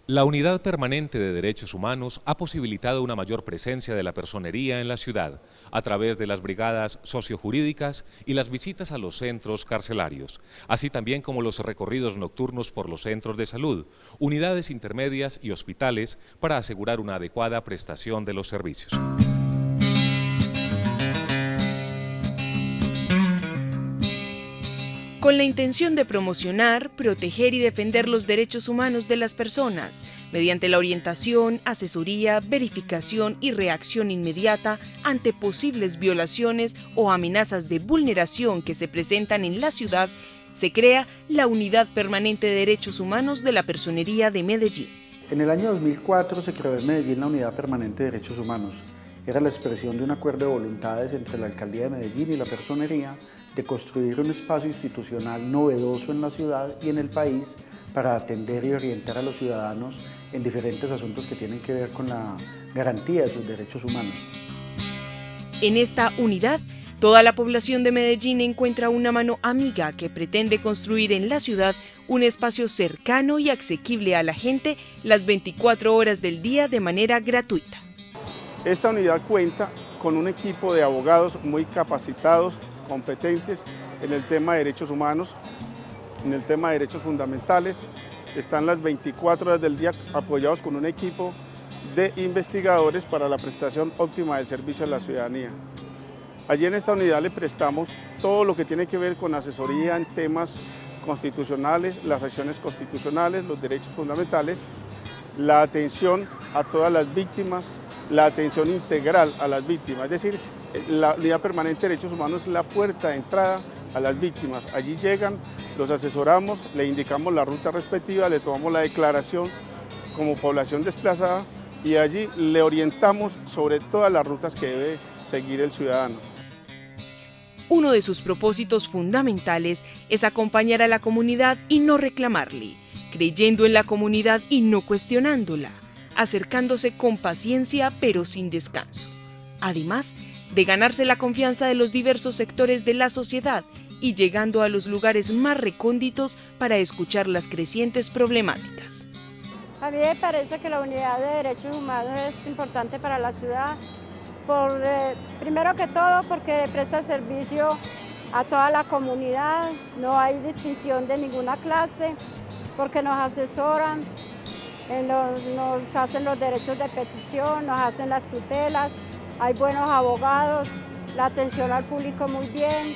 La Unidad Permanente de Derechos Humanos ha posibilitado una mayor presencia de la personería en la ciudad a través de las brigadas sociojurídicas y las visitas a los centros carcelarios, así también como los recorridos nocturnos por los centros de salud, unidades intermedias y hospitales para asegurar una adecuada prestación de los servicios. Con la intención de promocionar, proteger y defender los derechos humanos de las personas, mediante la orientación, asesoría, verificación y reacción inmediata ante posibles violaciones o amenazas de vulneración que se presentan en la ciudad, se crea la Unidad Permanente de Derechos Humanos de la Personería de Medellín. En el año 2004 se creó en Medellín la Unidad Permanente de Derechos Humanos. Era la expresión de un acuerdo de voluntades entre la Alcaldía de Medellín y la Personería de construir un espacio institucional novedoso en la ciudad y en el país para atender y orientar a los ciudadanos en diferentes asuntos que tienen que ver con la garantía de sus derechos humanos. En esta unidad, toda la población de Medellín encuentra una mano amiga que pretende construir en la ciudad un espacio cercano y asequible a la gente las 24 horas del día de manera gratuita. Esta unidad cuenta con un equipo de abogados muy capacitados, competentes en el tema de derechos humanos, en el tema de derechos fundamentales. Están las 24 horas del día apoyados con un equipo de investigadores para la prestación óptima del servicio a la ciudadanía. Allí en esta unidad le prestamos todo lo que tiene que ver con asesoría en temas constitucionales, las acciones constitucionales, los derechos fundamentales, la atención a todas las víctimas, la atención integral a las víctimas, es decir, la Unidad Permanente de Derechos Humanos es la puerta de entrada a las víctimas. Allí llegan, los asesoramos, le indicamos la ruta respectiva, le tomamos la declaración como población desplazada y allí le orientamos sobre todas las rutas que debe seguir el ciudadano. Uno de sus propósitos fundamentales es acompañar a la comunidad y no reclamarle, creyendo en la comunidad y no cuestionándola, acercándose con paciencia pero sin descanso. Además de ganarse la confianza de los diversos sectores de la sociedad y llegando a los lugares más recónditos para escuchar las crecientes problemáticas. A mí me parece que la unidad de derechos humanos es importante para la ciudad, primero que todo porque presta servicio a toda la comunidad, no hay distinción de ninguna clase, porque nos asesoran, nos hacen los derechos de petición, nos hacen las tutelas, hay buenos abogados, la atención al público muy bien.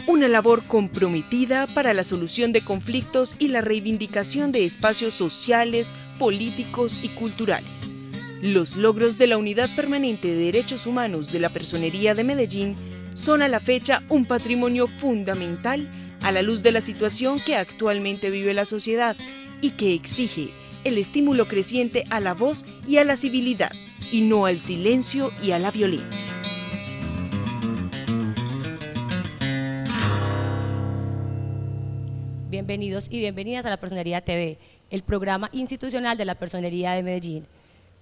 Una labor comprometida para la solución de conflictos y la reivindicación de espacios sociales, políticos y culturales. Los logros de la Unidad Permanente de Derechos Humanos de la Personería de Medellín son a la fecha un patrimonio fundamental a la luz de la situación que actualmente vive la sociedad y que exige el estímulo creciente a la voz y a la civilidad, y no al silencio y a la violencia. Bienvenidos y bienvenidas a La Personería TV, el programa institucional de la Personería de Medellín.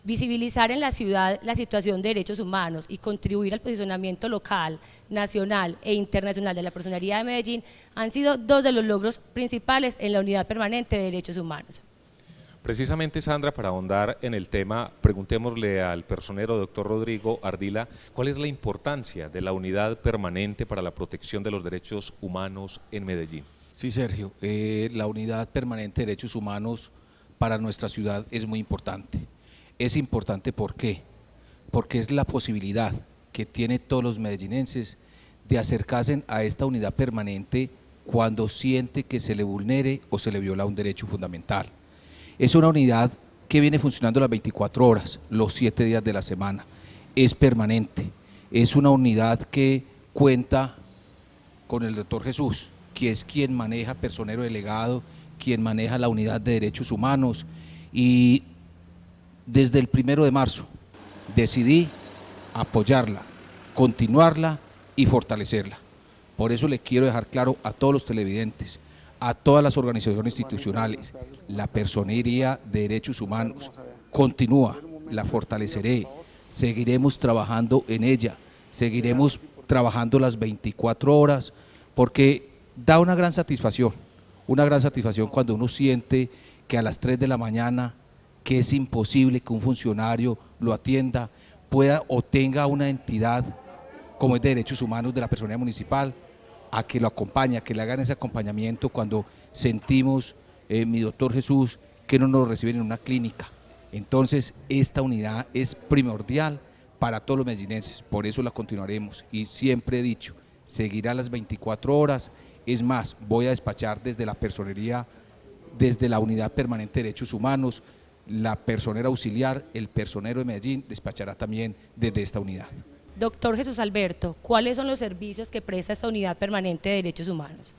Visibilizar en la ciudad la situación de derechos humanos y contribuir al posicionamiento local, nacional e internacional de la Personería de Medellín han sido dos de los logros principales en la Unidad Permanente de Derechos Humanos. Precisamente, Sandra, para ahondar en el tema, preguntémosle al personero doctor Rodrigo Ardila, ¿cuál es la importancia de la Unidad Permanente para la Protección de los Derechos Humanos en Medellín? Sí, Sergio, la Unidad Permanente de Derechos Humanos para nuestra ciudad es muy importante. Es importante, ¿por qué? Porque es la posibilidad que tienen todos los medellinenses de acercarse a esta unidad permanente cuando siente que se le vulnere o se le viola un derecho fundamental. Es una unidad que viene funcionando las 24 horas, los 7 días de la semana. Es permanente, es una unidad que cuenta con el doctor Jesús, que es quien maneja personero delegado, quien maneja la unidad de derechos humanos, y desde el 1 de marzo decidí apoyarla, continuarla y fortalecerla. Por eso le quiero dejar claro a todos los televidentes, a todas las organizaciones institucionales, la Personería de Derechos Humanos continúa, la fortaleceré, seguiremos trabajando en ella, seguiremos trabajando las 24 horas, porque da una gran satisfacción cuando uno siente que a las 3 de la mañana, que es imposible que un funcionario lo atienda, pueda o tenga una entidad como es de derechos humanos de la personería municipal, a que lo acompañe, a que le hagan ese acompañamiento cuando sentimos, mi doctor Jesús, que no nos reciben en una clínica. Entonces, esta unidad es primordial para todos los medellinenses, por eso la continuaremos y siempre he dicho, seguirá las 24 horas, es más, voy a despachar desde la personería, desde la Unidad Permanente de Derechos Humanos, la personera auxiliar, el personero de Medellín despachará también desde esta unidad. Doctor Jesús Alberto, ¿cuáles son los servicios que presta esta Unidad Permanente de Derechos Humanos?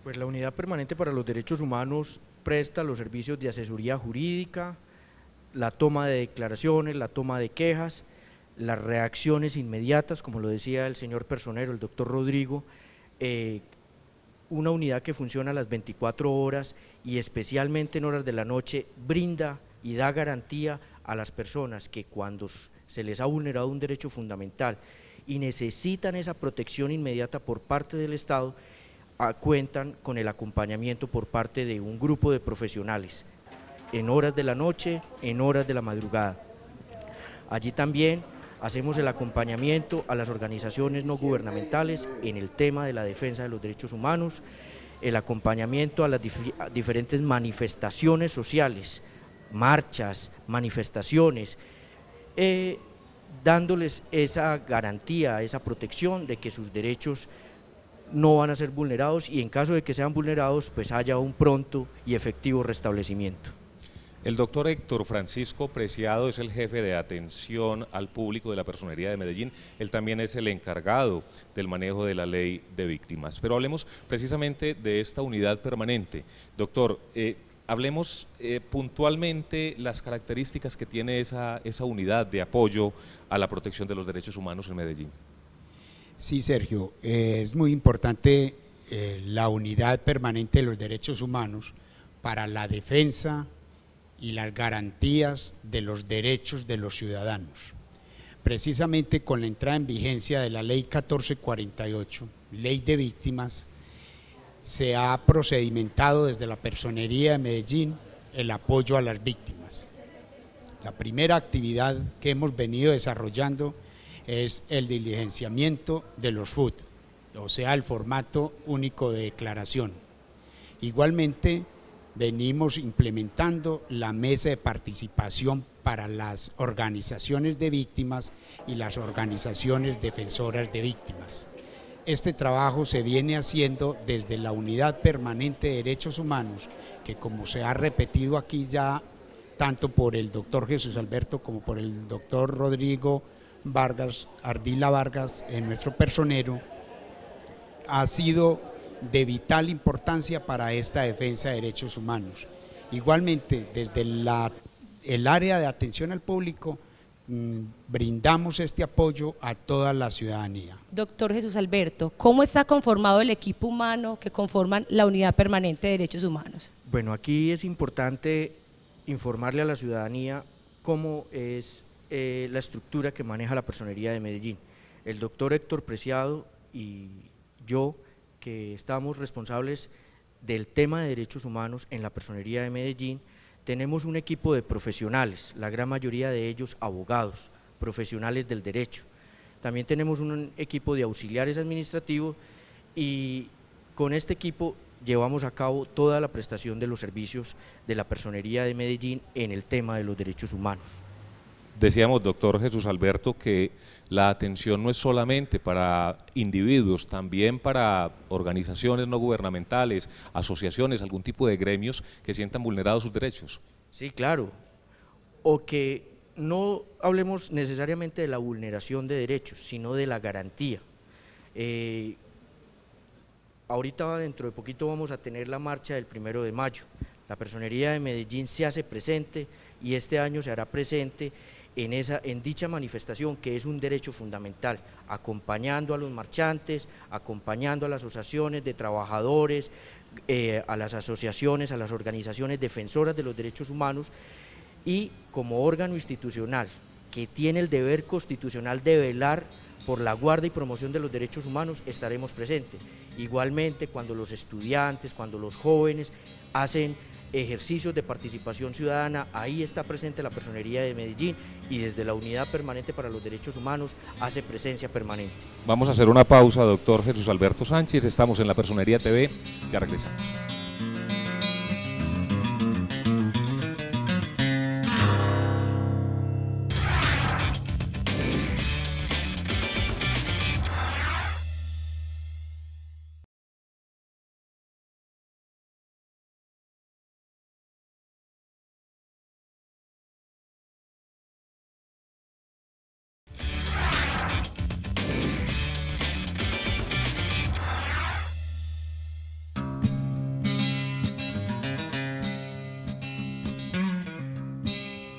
Pues la Unidad Permanente para los Derechos Humanos presta los servicios de asesoría jurídica, la toma de declaraciones, la toma de quejas, las reacciones inmediatas, como lo decía el señor personero, el doctor Rodrigo, una unidad que funciona a las 24 horas y especialmente en horas de la noche brinda y da garantía a las personas que cuando se les ha vulnerado un derecho fundamental y necesitan esa protección inmediata por parte del Estado, cuentan con el acompañamiento por parte de un grupo de profesionales en horas de la noche, en horas de la madrugada. Allí también hacemos el acompañamiento a las organizaciones no gubernamentales en el tema de la defensa de los derechos humanos, el acompañamiento a las diferentes manifestaciones sociales, marchas, manifestaciones, dándoles esa garantía, esa protección de que sus derechos no van a ser vulnerados y en caso de que sean vulnerados, pues haya un pronto y efectivo restablecimiento. El doctor Héctor Francisco Preciado es el jefe de atención al público de la Personería de Medellín. Él también es el encargado del manejo de la ley de víctimas. Pero hablemos precisamente de esta unidad permanente. Doctor, hablemos puntualmente las características que tiene esa unidad de apoyo a la protección de los derechos humanos en Medellín. Sí, Sergio, es muy importante la unidad permanente de los derechos humanos para la defensa y las garantías de los derechos de los ciudadanos. Precisamente con la entrada en vigencia de la Ley 1448, Ley de Víctimas, se ha procedimentado desde la Personería de Medellín el apoyo a las víctimas. La primera actividad que hemos venido desarrollando es el diligenciamiento de los FUD, o sea, el formato único de declaración. Igualmente, venimos implementando la mesa de participación para las organizaciones de víctimas y las organizaciones defensoras de víctimas. Este trabajo se viene haciendo desde la Unidad Permanente de Derechos Humanos, que como se ha repetido aquí ya, tanto por el doctor Jesús Alberto como por el doctor Rodrigo Vargas, Ardila Vargas, nuestro personero, ha sido de vital importancia para esta defensa de derechos humanos. Igualmente, desde el área de atención al público, brindamos este apoyo a toda la ciudadanía. Doctor Jesús Alberto, ¿cómo está conformado el equipo humano que conforman la Unidad Permanente de Derechos Humanos? Bueno, aquí es importante informarle a la ciudadanía cómo es la estructura que maneja la Personería de Medellín. El doctor Héctor Preciado y yo, que estamos responsables del tema de derechos humanos en la Personería de Medellín, tenemos un equipo de profesionales, la gran mayoría de ellos abogados, profesionales del derecho. También tenemos un equipo de auxiliares administrativos y con este equipo llevamos a cabo toda la prestación de los servicios de la Personería de Medellín en el tema de los derechos humanos. Decíamos, doctor Jesús Alberto, que la atención no es solamente para individuos, también para organizaciones no gubernamentales, asociaciones, algún tipo de gremios que sientan vulnerados sus derechos. Sí, claro, o que no hablemos necesariamente de la vulneración de derechos, sino de la garantía. Ahorita dentro de poquito vamos a tener la marcha del 1 de mayo. La Personería de Medellín se hace presente y este año se hará presente en dicha manifestación, que es un derecho fundamental, acompañando a los marchantes, acompañando a las asociaciones de trabajadores, a las asociaciones, a las organizaciones defensoras de los derechos humanos, y como órgano institucional que tiene el deber constitucional de velar por la guarda y promoción de los derechos humanos, estaremos presentes. Igualmente, cuando los estudiantes, cuando los jóvenes hacen ejercicios de participación ciudadana, ahí está presente la Personería de Medellín y desde la Unidad Permanente para los Derechos Humanos hace presencia permanente. Vamos a hacer una pausa, doctor Jesús Alberto Sánchez, estamos en la Personería TV, ya regresamos.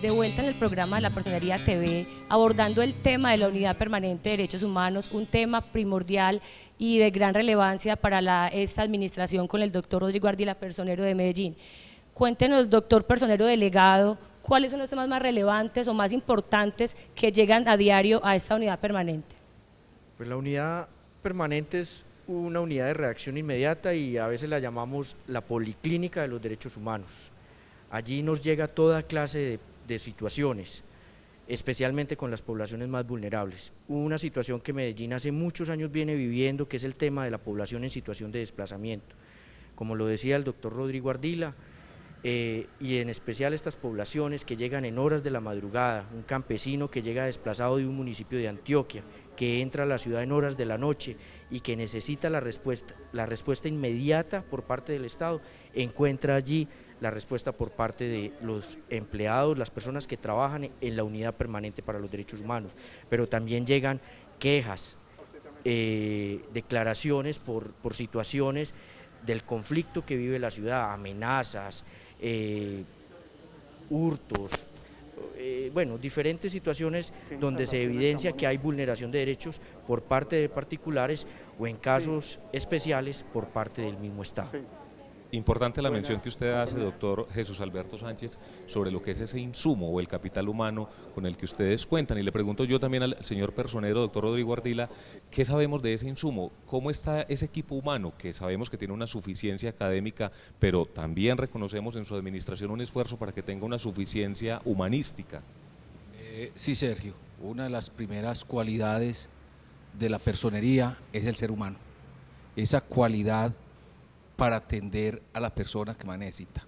De vuelta en el programa de la Personería TV, abordando el tema de la Unidad Permanente de Derechos Humanos, un tema primordial y de gran relevancia para esta administración con el doctor Rodrigo Ardila, personero de Medellín. Cuéntenos, doctor personero delegado, ¿cuáles son los temas más relevantes o más importantes que llegan a diario a esta unidad permanente? Pues la unidad permanente es una unidad de reacción inmediata y a veces la llamamos la policlínica de los derechos humanos. Allí nos llega toda clase de situaciones, especialmente con las poblaciones más vulnerables. Una situación que Medellín hace muchos años viene viviendo, que es el tema de la población en situación de desplazamiento. Como lo decía el doctor Rodrigo Ardila, y en especial estas poblaciones que llegan en horas de la madrugada, un campesino que llega desplazado de un municipio de Antioquia, que entra a la ciudad en horas de la noche y que necesita la respuesta inmediata por parte del Estado, encuentra allí la respuesta por parte de los empleados, las personas que trabajan en la Unidad Permanente para los Derechos Humanos, pero también llegan quejas, declaraciones por situaciones del conflicto que vive la ciudad, amenazas, hurtos, bueno, diferentes situaciones donde se evidencia que hay vulneración de derechos por parte de particulares o en casos especiales por parte del mismo Estado. Importante la mención que usted hace, doctor Jesús Alberto Sánchez, sobre lo que es ese insumo o el capital humano con el que ustedes cuentan. Y le pregunto yo también al señor personero, doctor Rodrigo Ardila, ¿qué sabemos de ese insumo? ¿Cómo está ese equipo humano que sabemos que tiene una suficiencia académica, pero también reconocemos en su administración un esfuerzo para que tenga una suficiencia humanística? Sí, Sergio, una de las primeras cualidades de la personería es el ser humano. Esa cualidad para atender a la persona que más necesita.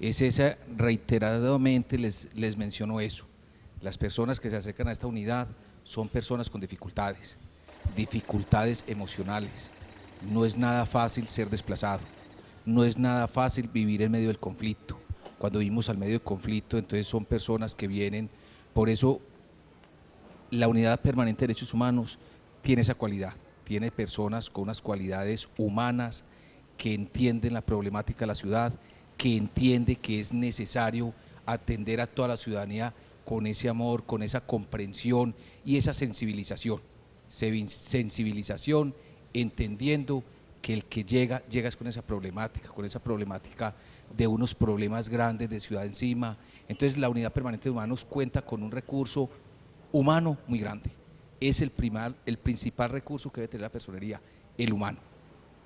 Es esa, reiteradamente les menciono eso, las personas que se acercan a esta unidad son personas con dificultades emocionales, no es nada fácil ser desplazado, no es nada fácil vivir en medio del conflicto, cuando vivimos al medio del conflicto entonces son personas que vienen, por eso la Unidad Permanente de Derechos Humanos tiene esa cualidad, tiene personas con unas cualidades humanas, que entienden la problemática de la ciudad, que entiende que es necesario atender a toda la ciudadanía con ese amor, con esa comprensión y esa sensibilización. Sensibilización, entendiendo que el que llega es con esa problemática de unos problemas grandes de ciudad encima. Entonces la Unidad Permanente de Humanos cuenta con un recurso humano muy grande. Es el principal recurso que debe tener la personería, el humano.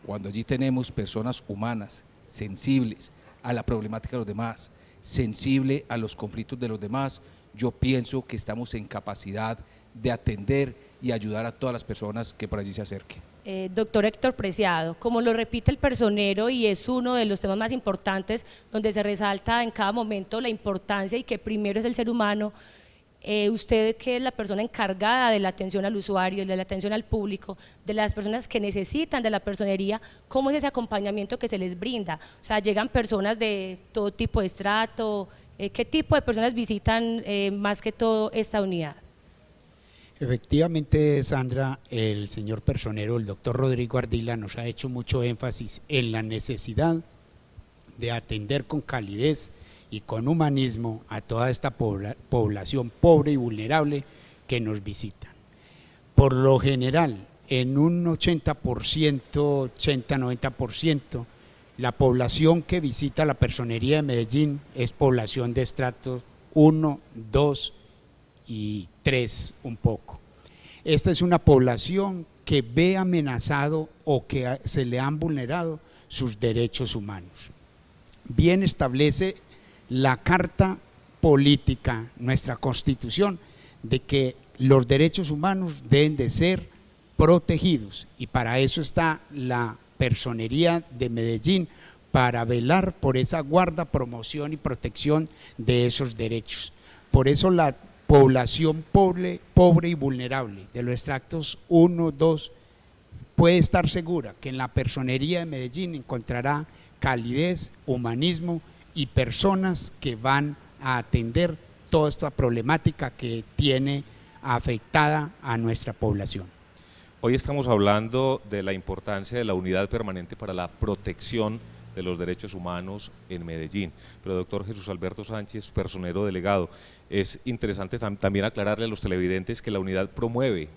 Cuando allí tenemos personas humanas, sensibles a la problemática de los demás, sensibles a los conflictos de los demás, yo pienso que estamos en capacidad de atender y ayudar a todas las personas que por allí se acerquen. Doctor Héctor Preciado, como lo repite el personero y es uno de los temas más importantes donde se resalta en cada momento la importancia y que primero es el ser humano, usted que es la persona encargada de la atención al usuario, de la atención al público, de las personas que necesitan de la personería, ¿cómo es ese acompañamiento que se les brinda? O sea, llegan personas de todo tipo de estrato, ¿qué tipo de personas visitan más que todo esta unidad? Efectivamente, Sandra, el señor personero, el doctor Rodrigo Ardila, nos ha hecho mucho énfasis en la necesidad de atender con calidez y con humanismo a toda esta población pobre y vulnerable que nos visita. Por lo general, en un 80%, 80-90%, la población que visita la Personería de Medellín es población de estratos 1, 2 y 3 un poco. Esta es una población que ve amenazado o que se le han vulnerado sus derechos humanos. bien establece la Carta Política, nuestra Constitución, de que los derechos humanos deben de ser protegidos, y para eso está la Personería de Medellín, para velar por esa guarda, promoción y protección de esos derechos. Por eso la población pobre y vulnerable de los extractos 1, 2, puede estar segura que en la Personería de Medellín encontrará calidez, humanismo y personas que van a atender toda esta problemática que tiene afectada a nuestra población. Hoy estamos hablando de la importancia de la unidad permanente para la protección de los derechos humanos en Medellín. Pero doctor Jesús Alberto Sánchez, personero delegado, es interesante también aclararle a los televidentes que la unidad promueve,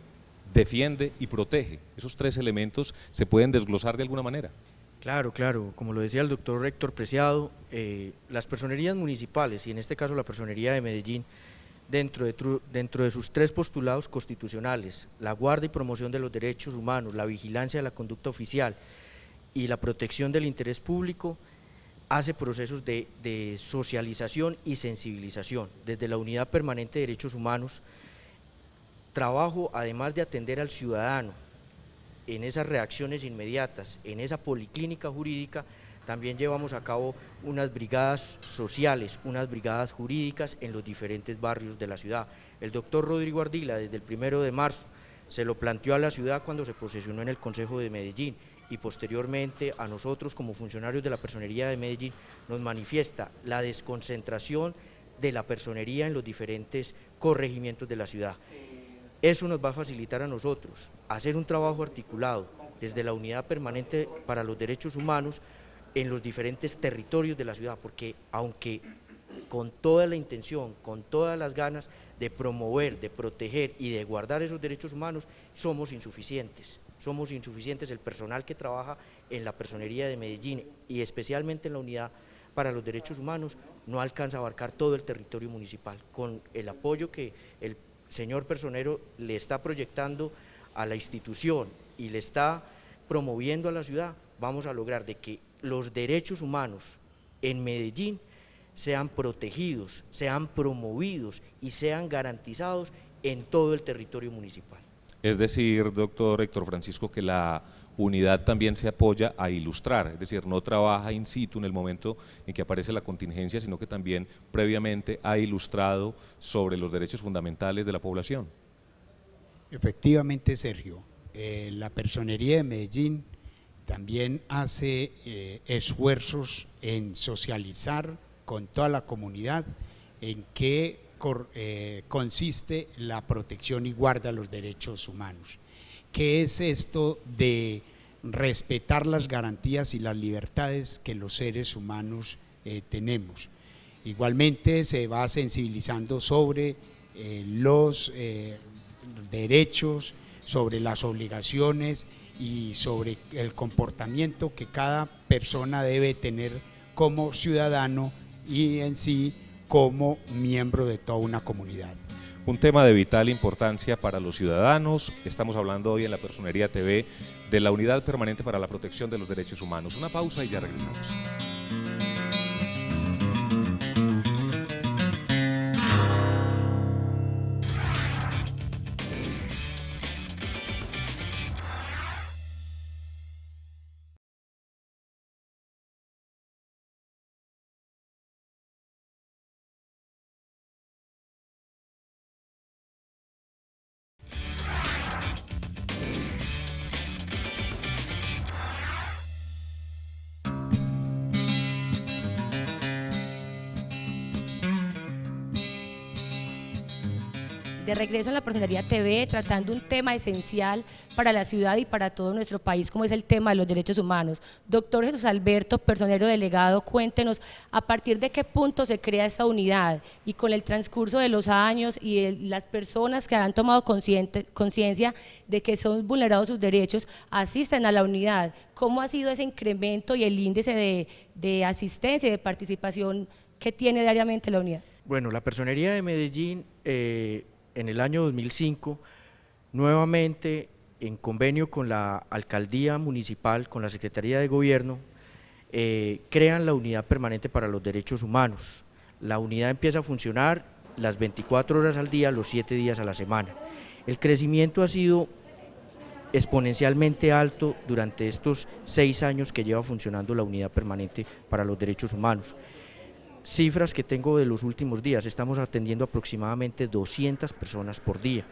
defiende y protege. Esos tres elementos se pueden desglosar de alguna manera. Claro, claro, como lo decía el doctor Héctor Preciado, las personerías municipales, y en este caso la Personería de Medellín, dentro de sus tres postulados constitucionales, la guarda y promoción de los derechos humanos, la vigilancia de la conducta oficial y la protección del interés público, hace procesos de socialización y sensibilización. Desde la Unidad Permanente de Derechos Humanos, trabajo además de atender al ciudadano en esas reacciones inmediatas, en esa policlínica jurídica, también llevamos a cabo unas brigadas sociales, unas brigadas jurídicas en los diferentes barrios de la ciudad. El doctor Rodrigo Ardila, desde el 1 de marzo, se lo planteó a la ciudad cuando se posesionó en el Consejo de Medellín, y posteriormente a nosotros como funcionarios de la Personería de Medellín nos manifiesta la desconcentración de la personería en los diferentes corregimientos de la ciudad. Eso nos va a facilitar a nosotros hacer un trabajo articulado desde la Unidad Permanente para los Derechos Humanos en los diferentes territorios de la ciudad, porque aunque con toda la intención, con todas las ganas de promover, de proteger y de guardar esos derechos humanos, somos insuficientes, el personal que trabaja en la Personería de Medellín y especialmente en la Unidad para los Derechos Humanos no alcanza a abarcar todo el territorio municipal. Con el apoyo que el señor personero le está proyectando a la institución y le está promoviendo a la ciudad, vamos a lograr de que los derechos humanos en Medellín sean protegidos, sean promovidos y sean garantizados en todo el territorio municipal. Es decir, doctor Héctor Francisco, que la unidad también se apoya a ilustrar, es decir, no trabaja in situ en el momento en que aparece la contingencia, sino que también previamente ha ilustrado sobre los derechos fundamentales de la población. Efectivamente, Sergio, la Personería de Medellín también hace esfuerzos en socializar con toda la comunidad en qué consiste la protección y guarda de los derechos humanos. ¿Qué es esto de respetar las garantías y las libertades que los seres humanos tenemos? Igualmente se va sensibilizando sobre los derechos, sobre las obligaciones y sobre el comportamiento que cada persona debe tener como ciudadano y en sí como miembro de toda una comunidad. Un tema de vital importancia para los ciudadanos. Estamos hablando hoy en la Personería TV de la Unidad Permanente para la Protección de los Derechos Humanos. Una pausa y ya regresamos. De regreso en la Personería TV, tratando un tema esencial para la ciudad y para todo nuestro país, como es el tema de los derechos humanos. Doctor Jesús Alberto, personero delegado, cuéntenos a partir de qué punto se crea esta unidad y con el transcurso de los años y de las personas que han tomado conciencia de que son vulnerados sus derechos, asisten a la unidad. ¿Cómo ha sido ese incremento y el índice de asistencia y de participación que tiene diariamente la unidad? Bueno, la Personería de Medellín en el año 2005, nuevamente en convenio con la Alcaldía Municipal, con la Secretaría de Gobierno, crean la Unidad Permanente para los Derechos Humanos. La unidad empieza a funcionar las 24 horas al día, los 7 días a la semana. El crecimiento ha sido exponencialmente alto durante estos 6 años que lleva funcionando la Unidad Permanente para los Derechos Humanos. Cifras que tengo de los últimos días, estamos atendiendo aproximadamente 200 personas por día.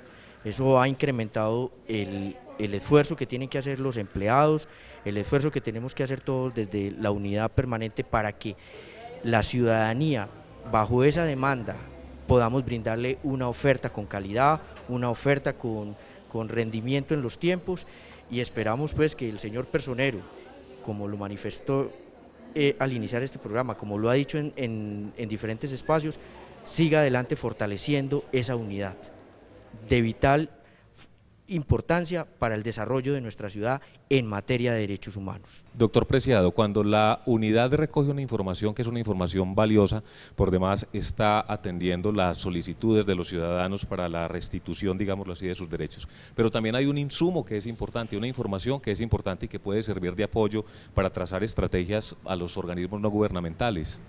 Eso ha incrementado el esfuerzo que tienen que hacer los empleados, el esfuerzo que tenemos que hacer todos desde la Unidad Permanente para que la ciudadanía, bajo esa demanda, podamos brindarle una oferta con calidad, una oferta con rendimiento en los tiempos, y esperamos pues que el señor personero, como lo manifestó al iniciar este programa, como lo ha dicho en diferentes espacios, siga adelante fortaleciendo esa unidad de vital importancia para el desarrollo de nuestra ciudad en materia de derechos humanos. Doctor Preciado, cuando la unidad recoge una información que es una información valiosa, por demás está atendiendo las solicitudes de los ciudadanos para la restitución, digámoslo así, de sus derechos, pero también hay un insumo que es importante, una información que es importante y que puede servir de apoyo para trazar estrategias a los organismos no gubernamentales.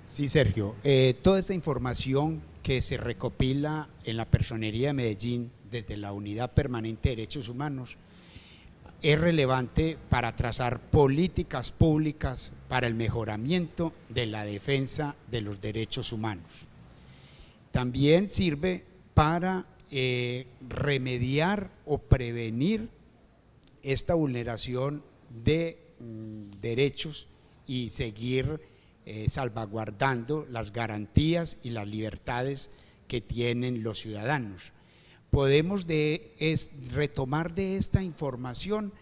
Sí, Sergio, toda esta información que se recopila en la Personería de Medellín desde la Unidad Permanente de Derechos Humanos es relevante para trazar políticas públicas para el mejoramiento de la defensa de los derechos humanos. También sirve para remediar o prevenir esta vulneración de derechos y seguir salvaguardando las garantías y las libertades que tienen los ciudadanos. Podemos retomar de esta información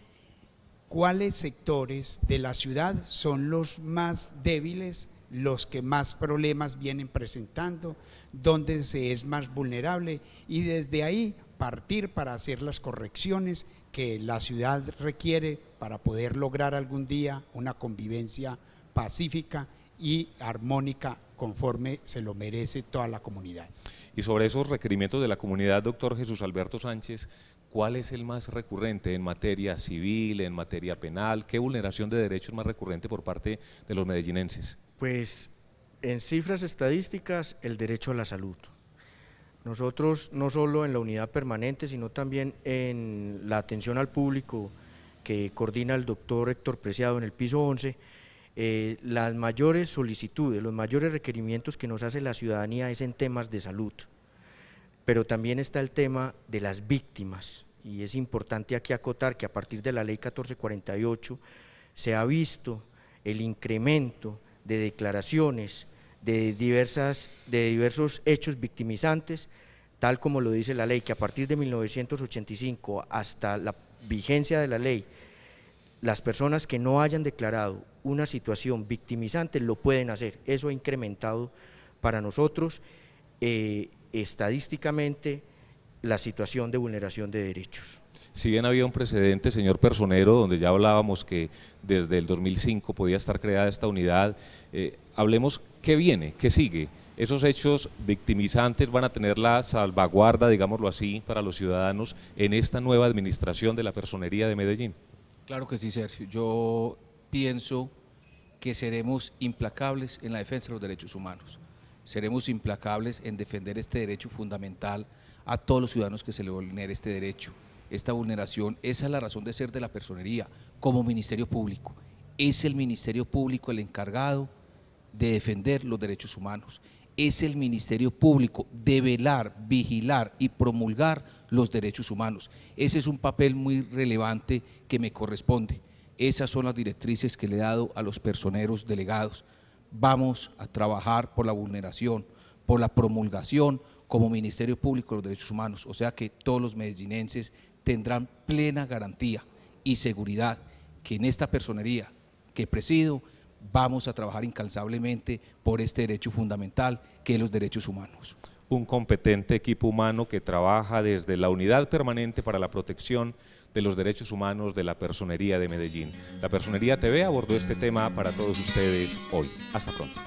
cuáles sectores de la ciudad son los más débiles, los que más problemas vienen presentando, dónde se es más vulnerable, y desde ahí partir para hacer las correcciones que la ciudad requiere para poder lograr algún día una convivencia pacífica y armónica conforme se lo merece toda la comunidad. Y sobre esos requerimientos de la comunidad, doctor Jesús Alberto Sánchez, ¿cuál es el más recurrente en materia civil, en materia penal? ¿Qué vulneración de derechos es más recurrente por parte de los medellinenses? Pues en cifras estadísticas, el derecho a la salud. Nosotros no solo en la unidad permanente, sino también en la atención al público que coordina el doctor Héctor Preciado en el piso 11, las mayores solicitudes, los mayores requerimientos que nos hace la ciudadanía es en temas de salud, pero también está el tema de las víctimas, y es importante aquí acotar que a partir de la ley 1448 se ha visto el incremento de declaraciones de diversos hechos victimizantes, tal como lo dice la ley, que a partir de 1985 hasta la vigencia de la ley, las personas que no hayan declarado una situación victimizante lo pueden hacer. Eso ha incrementado para nosotros estadísticamente la situación de vulneración de derechos. Si bien había un precedente, señor personero, donde ya hablábamos que desde el 2005 podía estar creada esta unidad, hablemos qué viene, qué sigue. Esos hechos victimizantes van a tener la salvaguarda, digámoslo así, para los ciudadanos en esta nueva administración de la Personería de Medellín. Claro que sí, Sergio. Yo pienso que seremos implacables en la defensa de los derechos humanos. Seremos implacables en defender este derecho fundamental a todos los ciudadanos que se les vulnere este derecho. Esta vulneración, esa es la razón de ser de la Personería como Ministerio Público. Es el Ministerio Público el encargado de defender los derechos humanos. Es el Ministerio Público de velar, vigilar y promulgar los derechos humanos. Ese es un papel muy relevante que me corresponde. Esas son las directrices que le he dado a los personeros delegados. Vamos a trabajar por la vulneración, por la promulgación como Ministerio Público de los Derechos Humanos, o sea que todos los medellinenses tendrán plena garantía y seguridad que en esta personería que presido vamos a trabajar incansablemente por este derecho fundamental que es los derechos humanos. Un competente equipo humano que trabaja desde la Unidad Permanente para la Protección de los Derechos Humanos de la Personería de Medellín. La Personería TV abordó este tema para todos ustedes hoy. Hasta pronto.